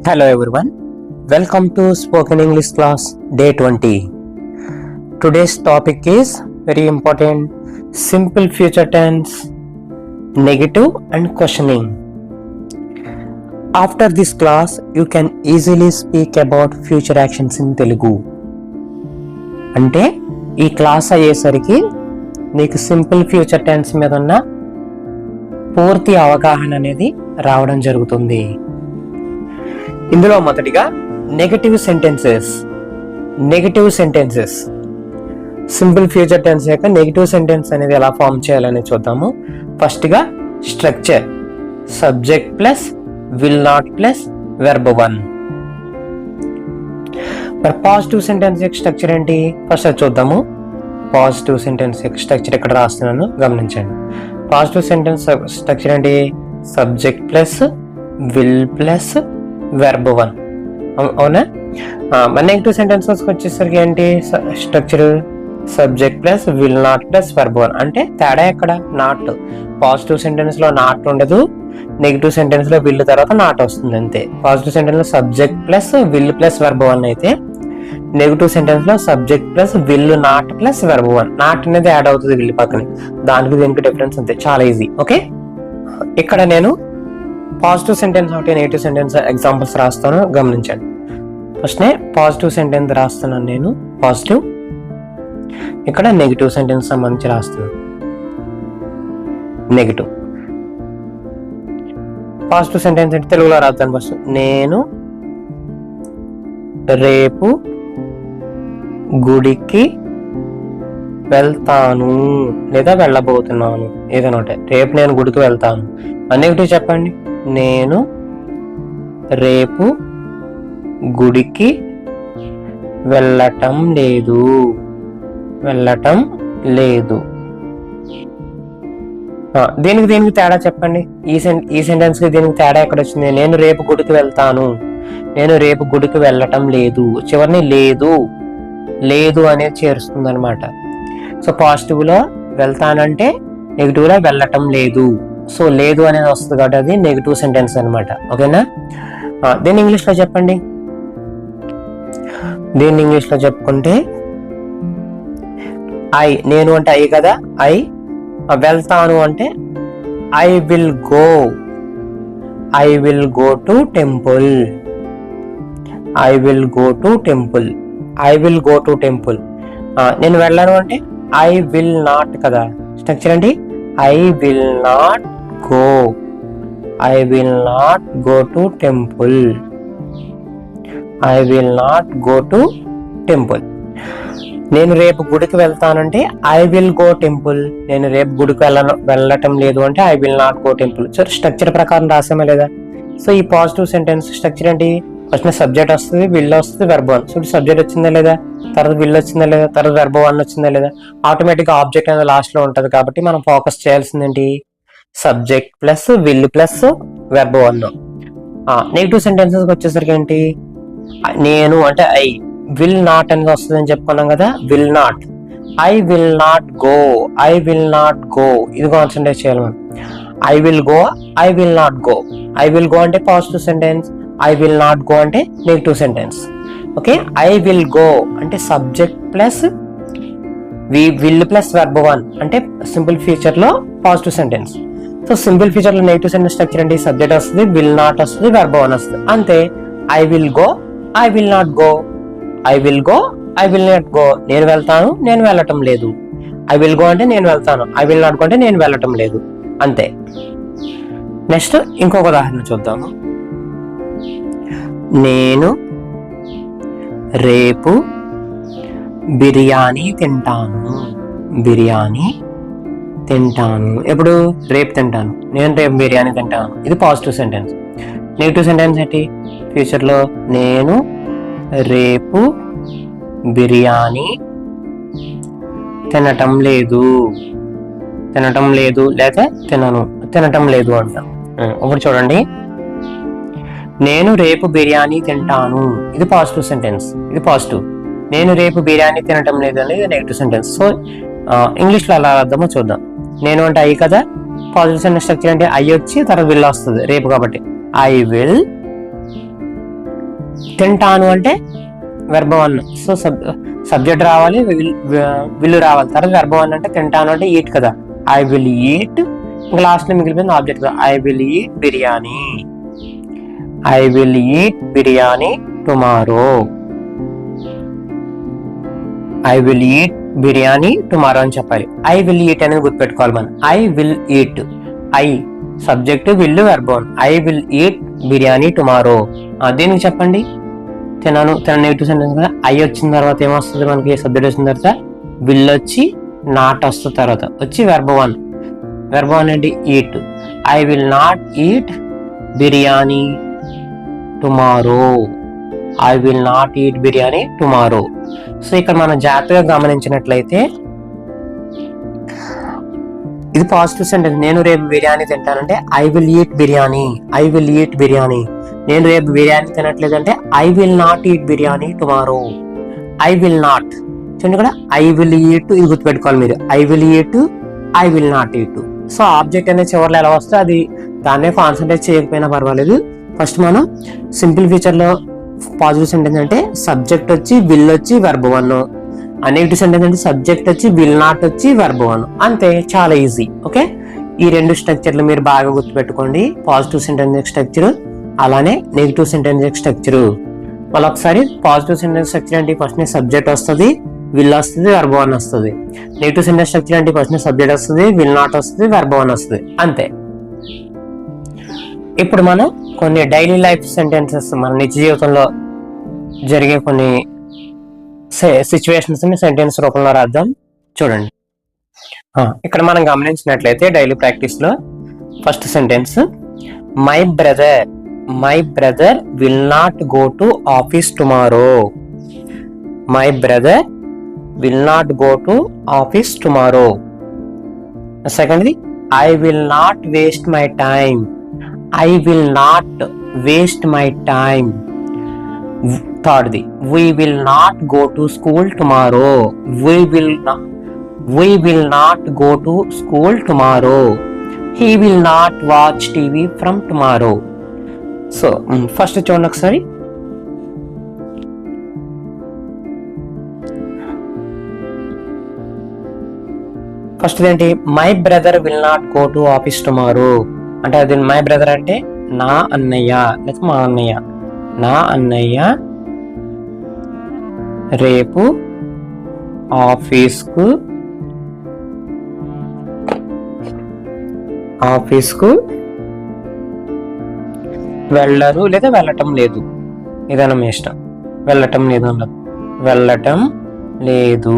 Hello everyone, welcome to Spoken English class day 20. Today's topic is very important: simple future tense, negative and questioning. After this class, you can easily speak about future actions in Telugu. అంటే ఈ class అయ్యేసరికి నీకు simple future tense మీద ఉన్న పూర్తి అవగాహన అనేది రావడం జరుగుతుంది. ఇందులో మొదటిగా negative sentences simple future tense యొక్క నెగటివ్ సెంటెన్స్ అనేది ఎలా ఫామ్ చేయాలని చూద్దాము. ఫస్ట్ గా structure subject plus will not plus verb one. మరి పాజిటివ్ సెంటెన్స్ యొక్క స్ట్రక్చర్ ఏంటి ఫస్ట్ అది చూద్దాము. పాజిటివ్ సెంటెన్స్ యొక్క స్ట్రక్చర్ ఇక్కడ రాస్తున్నాను, గమనించండి. పాజిటివ్ సెంటెన్స్ స్ట్రక్చర్ ఏంటి? Subject plus will plus verb one. అవునా? మన నెగిటివ్ సెంటెన్సెస్ వచ్చేసరికి ఏంటి? Structure subject plus will not plus verb one. అంటే తేడా ఎక్కడ? నాట్. పాజిటివ్ సెంటెన్స్ లో నాట్ ఉండదు, నెగిటివ్ సెంటెన్స్ లో విల్ తర్వాత నాట్ వస్తుంది అంతే. పాజిటివ్ సెంటెన్స్ లో subject plus will plus verb one అయితే, నెగిటివ్ సెంటెన్స్ లో subject plus will not plus verb one. Not అనేది యాడ్ అవుతుంది విల్ పక్కన. దానికి దీనికి డిఫరెన్స్ అంతే, చాలా ఈజీ. ఓకే, ఇక్కడ నేను పాజిటివ్ సెంటెన్స్ ఒకటి నెగిటివ్ సెంటెన్స్ ఎగ్జాంపుల్స్ రాస్తాను, గమనించండి. ఫస్ట్ పాజిటివ్ సెంటెన్స్ రాస్తున్నాను నేను, పాజిటివ్. ఇక్కడ నెగిటివ్ సెంటెన్స్ సంబంధించి రాస్తున్నాను, నెగిటివ్. పాజిటివ్ సెంటెన్స్ అంటే తెలుగులో రాస్తాను. ఫస్ట్ నేను రేపు గుడికి వెళ్తాను లేదా వెళ్ళబోతున్నాను, ఏదైనా ఒకటి. రేపు నేను గుడికి వెళ్తాను. నెగిటివ్ చెప్పండి. నేను రేపు గుడికి వెళ్ళటం లేదు. దీనికి తేడా చెప్పండి. ఈ సెంటెన్స్ కి దీనికి తేడా ఎక్కడ వచ్చింది? నేను రేపు గుడికి వెళ్తాను, నేను రేపు గుడికి వెళ్ళటం లేదు. చివరిని లేదు అనేది చేరుస్తుంది అనమాట. సో పాజిటివ్ లో వెళ్తానంటే, నెగిటివ్ లో వెళ్ళటం లేదు. సో లేదు అనేది వస్తుంది కాబట్టి అది నెగిటివ్ సెంటెన్స్ అనమాట. ఓకేనా? దీన్ని ఇంగ్లీష్ లో చెప్పండి. దీన్ని ఇంగ్లీష్ లో చెప్పుకుంటే, నేను అంటే ఐ కదా, వెళ్తాను అంటే I will go to temple. నేను వెళ్ళను అంటే ఐ విల్ నాట్ కదా. స్ట్రక్చర్ అండి, I will not go to temple. నేను రేపు గుడికి వెళ్తానంటే ఐ విల్ గో టెంపుల్. నేను రేపు గుడికి వెళ్ళటం లేదు అంటే I will not go temple. So structure ప్రకారం రాసామా లేదా? సో ఈ పాజిటివ్ సెంటెన్స్ స్ట్రక్చర్ ఏంటి? ఫస్ట్ సబ్జెక్ట్ వస్తుంది, విల్ వస్తుంది, వెర్బ్ వన్. సో సబ్జెక్ట్ వచ్చిందా లేదా, తర్వాత విల్ వచ్చిందా లేదా, తర్వాత వెర్బ్ వన్ వచ్చిందా లేదా, ఆటోమేటిక్ గా ఆబ్జెక్ట్ అనేది లాస్ట్ లో ఉంటది. కాబట్టి మనం ఫోకస్ చేయాల్సింది ఏంటి? Subject plus will plus verb one. Negative sentences వచ్చేసరికి ఏంటి? నేను అంటే ఐ, విల్ నాట్ అని వస్తుంది అని చెప్పుకున్నాం కదా. Will not, I will not go. ఇది కాన్సన్ట్రేట్ చేయాలి మనం. ఐ విల్ గో అంటే positive sentence, I will not go అంటే negative sentence. Okay, I will go అంటే subject plus will plus verb one అంటే సింపుల్ ఫ్యూచర్ లో positive sentence. So simple future లో negative sentence structure అంటే subject వస్తుంది, will not వస్తుంది, verb one వస్తుంది అంతే. I will go, I will not go. నేను వెళ్తాను, నేను వెళ్ళటం లేదు. ఐ విల్ గో అంటే నేను వెళ్తాను, ఐ విల్ నాట్ గో అంటే నేను వెళ్ళటం లేదు, అంతే. నెక్స్ట్ ఇంకొక ఉదాహరణ చూద్దాము. నేను రేపు బిర్యానీ తింటాను. ఎప్పుడు? రేపు తింటాను. నేను రేపు బిర్యానీ తింటాను. ఇది పాజిటివ్ సెంటెన్స్. నెగిటివ్ సెంటెన్స్ ఏంటి? ఫ్యూచర్ లో నేను రేపు బిర్యానీ తినటం లేదు లేదా తినటం లేదు అంటాం. ఇప్పుడు చూడండి, నేను రేపు బిర్యానీ తింటాను. ఇది పాజిటివ్ సెంటెన్స్, ఇది పాజిటివ్. నేను రేపు బిర్యానీ తినటం లేదు అనేది నెగిటివ్ సెంటెన్స్. సో ఇంగ్లీష్ లో ఎలా అర్థమో చూద్దాం. నేను అంటే ఐ కదా, పాజిటివ్ సెంటెన్స్ స్ట్రక్చర్ అంటే ఐ వచ్చి తర్వాత విల్ వస్తుంది రేపు కాబట్టి. ఐ విల్ తింటాను అంటే వెర్బ్ వన్. సో సబ్జెక్ట్ రావాలి, విల్ రావాలి. తర్వాత వెర్బ్ వన్ అంటే తింటాను అంటే ఈట్ కదా, ఐ విల్ ఈట్. ఇంకా లాస్ట్ లో మిగిలిపోయింది ఆబ్జెక్ట్ కదా, I will eat biryani. I will eat biryani tomorrow. I will eat biryani tomorrow అని చెప్పాలి. ఐ విల్ ఈట్ అనేది గుర్తుపెట్టుకోవాలి మనం. I will eat, I subject, will verb one. I will eat biryani tomorrow. దీనికి చెప్పండి, తినను నెగిటివ్ సెంటెన్స్ కదా. ఐ వచ్చిన తర్వాత ఏమొస్తుంది మనకి, సబ్జెక్ట్ వచ్చిన తర్వాత విల్ వచ్చి నాట్ వస్తుంది, తర్వాత వచ్చి వెర్బ్ వన్. వెర్బ్ వన్ ఏంటి, eat. I will not eat biryani tomorrow. I will not eat biryani tomorrow. So ఇక్కడ మనం జాగ్రత్తగా గమనించినట్లయితే ఇది పాజిటివ్ సెంటెన్స్. నేను రేపు బిర్యానీ తింటానంటే I will eat biryani. I will eat biryani. నేను రేపు బిర్యానీ తినట్లేదంటే I will not eat biryani tomorrow. I will not చూడండి ఇక్కడ, ఐ విల్ ఈట్ ఇది గుర్తుపెట్టుకోవాలి మీరు. I will eat, I will not eat. So object అనేది చివరిలో ఎలా వస్తే అది దాన్నే కాన్సన్ట్రేట్ చేయకపోయినా పర్వాలేదు. ఫస్ట్ మనం సింపుల్ ఫీచర్ లో పాజిటివ్ సెంటెన్స్ అంటే సబ్జెక్ట్ వచ్చి విల్ వచ్చి వెర్బ్ వన్. నెగిటివ్ సెంటెన్స్ అంటే సబ్జెక్ట్ వచ్చి విల్ నాట్ వచ్చి వెర్బ్ వన్. అంతే, చాలా ఈజీ. ఓకే, ఈ రెండు స్ట్రక్చర్లు మీరు బాగా గుర్తుపెట్టుకోండి. పాజిటివ్ సెంటెన్స్ స్ట్రక్చర్, అలానే నెగిటివ్ సెంటెన్స్ స్ట్రక్చర్. మళ్ళీ ఒకసారి పాజిటివ్ సెంటెన్స్ స్ట్రక్చర్ అంటే ఫస్ట్ సబ్జెక్ట్ వస్తుంది, విల్ వస్తుంది, వెర్బ్ వన్ వస్తుంది. నెగిటివ్ సెంటెన్స్ స్ట్రక్చర్ అంటే ఫస్ట్ సబ్జెక్ట్ వస్తుంది, విల్ నాట్ వస్తుంది, వెర్బ్ వన్ వస్తుంది. అంతే. ఇప్పుడు మనం కొన్ని డైలీ లైఫ్ సెంటెన్సెస్, మన నిత్య జీవితంలో జరిగే కొన్ని సిచ్యువేషన్స్ ని సెంటెన్స్ రూపంలో రాద్దాం. చూడండి, ఇక్కడ మనం గమనించినట్లయితే డైలీ ప్రాక్టీస్ లో first sentence, my brother will not go to office tomorrow. My brother will not go to office tomorrow. సెకండ్ది, I will not waste my time. I will not waste my time. Thirdly, we will not go to school tomorrow. We will not go to school tomorrow. He will not watch TV from tomorrow. So, first చూడండి ఒకసారి. First ఏంటి, my brother will not go to office tomorrow అంటే అది my brother అంటే నా అన్నయ్య లేదా మా అన్నయ్య. నా అన్నయ్య రేపు ఆఫీస్కు వెళ్ళరు లేదా వెళ్ళటం లేదు. ఏదైనా మీ ఇష్టం. వెళ్ళటం లేదు అన్నది, వెళ్ళటం లేదు.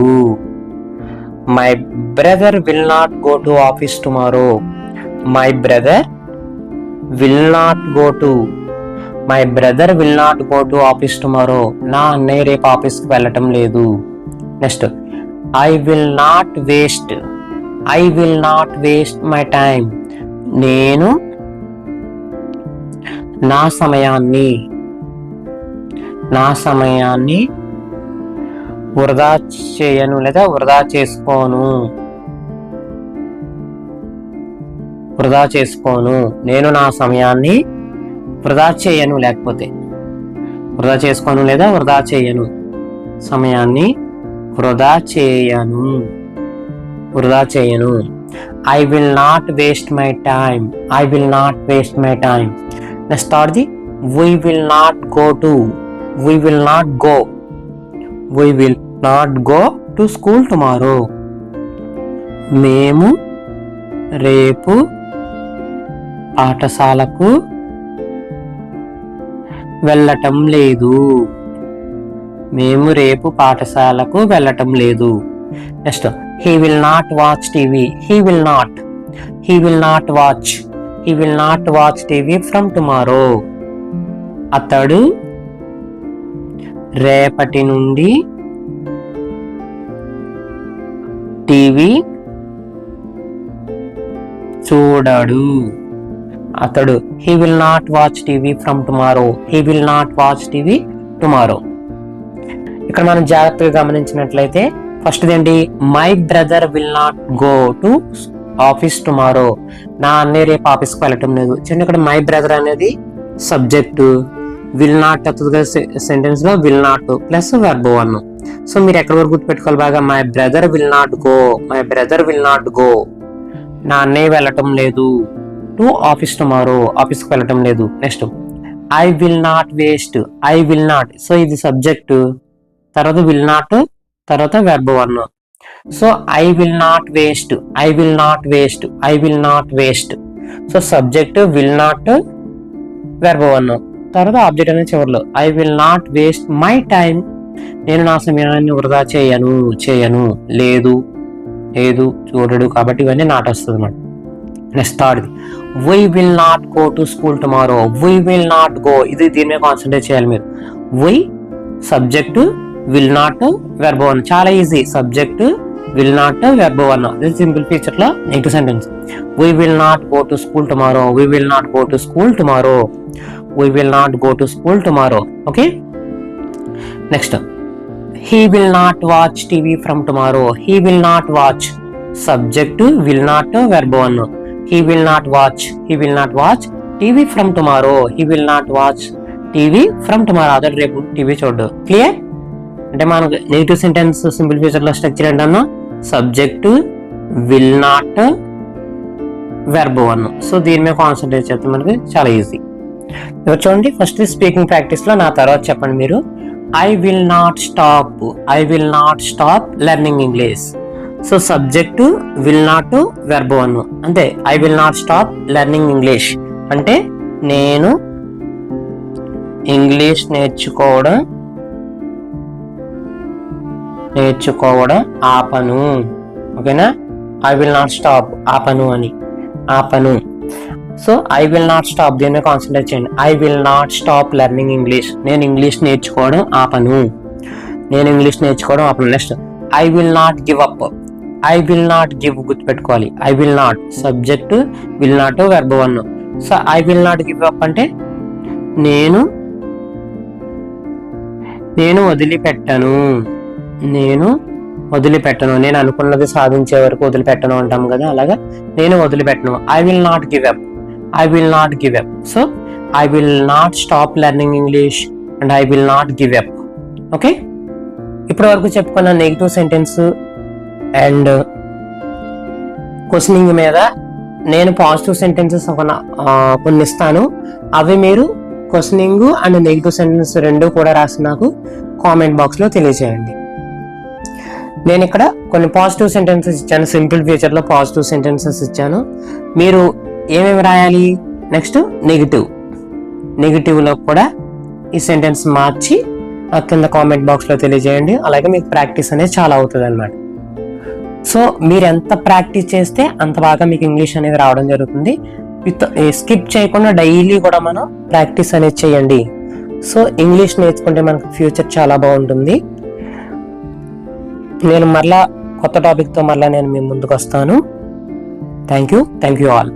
My brother will not go to office tomorrow. My brother will not go to office tomorrow. నా అన్నయ్య రేపు ఆఫీస్కి వెళ్ళటం లేదు. Next, I will not waste my time. నేను నా సమయాన్ని వృధా చేయను లేదా వృధా చేసుకోను. నేను నా సమయాన్ని వృధా చేయను లేదా వృధా చేయను. సమయాన్ని వృధా చేయను. I will not waste my time. Next third the, we will not go to school tomorrow. మేము రేపు పాఠశాలకు వెళ్ళటం లేదు. Next, he will not watch TV from tomorrow. అతడు రేపటి నుండి టీవీ చూడడు. అతడు he will not watch TV from tomorrow. ఇక్కడ మనం జాగ్రత్తగా గమనించినట్లయితే ఫస్ట్ ఏంటి, my brother will not go to office tomorrow. నా అన్నయ్య రేపు ఆఫీస్కి వెళ్ళటం లేదు. చూడండి, ఇక్కడ మై బ్రదర్ అనేది సబ్జెక్టు, విల్ నాట్ సెంటెన్స్ లో will not plus verb one. So మీరు ఎక్కడి వరకు గుర్తుపెట్టుకోవాలి బాగా, my brother will not go, my brother will not go, నా అన్నయ్య వెళ్ళటం లేదు టు ఆఫీస్ టుమారో, ఆఫీస్కి వెళ్ళటం లేదు. Next I will not waste, I will not, so ఇది సబ్జెక్ట్, తర్వాత విల్ నాట్, తర్వాత verb one. So I will not waste, I will not waste, I will not waste. So subject will not verb one, తర్వాత object అనేది చివరిలో. I will not waste my time, నేను నా సమయాన్ని వృధా చేయను, లేదు చూడడు, కాబట్టి ఇవన్నీ నాట్ వస్తుంది అన్నమాట. Next third, we will not go to school tomorrow, we will not go, ఇది దీని మీద కాన్సన్ట్రేట్ చేయాలి మీరు. We subject will not verb one, చాలా easy. Subject will not verb one, ఇది సింపుల్ ఫీచర్ లో negative sentence. We will not go to school tomorrow, we will not go to school tomorrow, we will not go to school tomorrow. Okay, next he will not watch TV from tomorrow, he will not watch, subject will not verb one. He will not watch TV from tomorrow, he will not watch TV from tomorrow, అదే రేపు TV చూడు. Clear? అంటే మనకు negative sentence simple future లో structure ఏంటన్నా, subject will not verb one. So దీని మీద concentrate చేస్తే మనకి చాలా ఈజీ. చూడండి, ఫస్ట్ స్పీకింగ్ ప్రాక్టీస్ లో, నా తర్వాత చెప్పండి మీరు. I will not stop learning English. So subject will not verb one. అంటే I will not stop learning English అంటే నేను ఇంగ్లీష్ నేర్చుకోవడం ఆపను. ఓకేనా? I will not stop, ఆపను. So I will not stop, దీని మీద కాన్సన్ట్రేట్ చేయండి. I will not stop learning English, నేను ఇంగ్లీష్ నేర్చుకోవడం ఆపను. Next I will not give up, I will not give, గుర్తుపెట్టుకోవాలి. I will not subject will not verb one. So I will not give up అంటే నేను వదిలిపెట్టను, నేను అనుకున్నది సాధించే వరకు వదిలిపెట్టను అంటాం కదా, అలాగా నేను వదిలిపెట్టను. I will not give up. So I will not stop learning English and I will not give up. Okay, ఇప్పటి వరకు చెప్పుకున్న నెగిటివ్ సెంటెన్స్ అండ్ క్వశ్చనింగ్ మీద నేను పాజిటివ్ సెంటెన్సెస్ కొన్ని ఇస్తాను. అవి మీరు క్వశ్చనింగ్ అండ్ నెగిటివ్ సెంటెన్స్ రెండు కూడా రాసి నాకు కామెంట్ బాక్స్ లో తెలియజేయండి. నేను ఇక్కడ కొన్ని పాజిటివ్ సెంటెన్సెస్ ఇచ్చాను, సింపుల్ ఫ్యూచర్ లో పాజిటివ్ సెంటెన్సెస్ ఇచ్చాను. మీరు ఏమేమి రాయాలి? నెక్స్ట్ నెగిటివ్ లో కూడా ఈ సెంటెన్స్ మార్చి కింద కామెంట్ బాక్స్ లో తెలియజేయండి. అలాగే మీకు ప్రాక్టీస్ అనేది చాలా అవుతుంది అన్నమాట. సో మీరు ఎంత ప్రాక్టీస్ చేస్తే అంత బాగా మీకు ఇంగ్లీష్ అనేది రావడం జరుగుతుంది. స్కిప్ చేయకుండా డైలీ కూడా మనం ప్రాక్టీస్ అనేది చేయండి. సో ఇంగ్లీష్ నేర్చుకుంటే మనకు ఫ్యూచర్ చాలా బాగుంటుంది. నేను మరలా కొత్త టాపిక్ తో మరలా నేను మీ ముందుకు వస్తాను. Thank you all.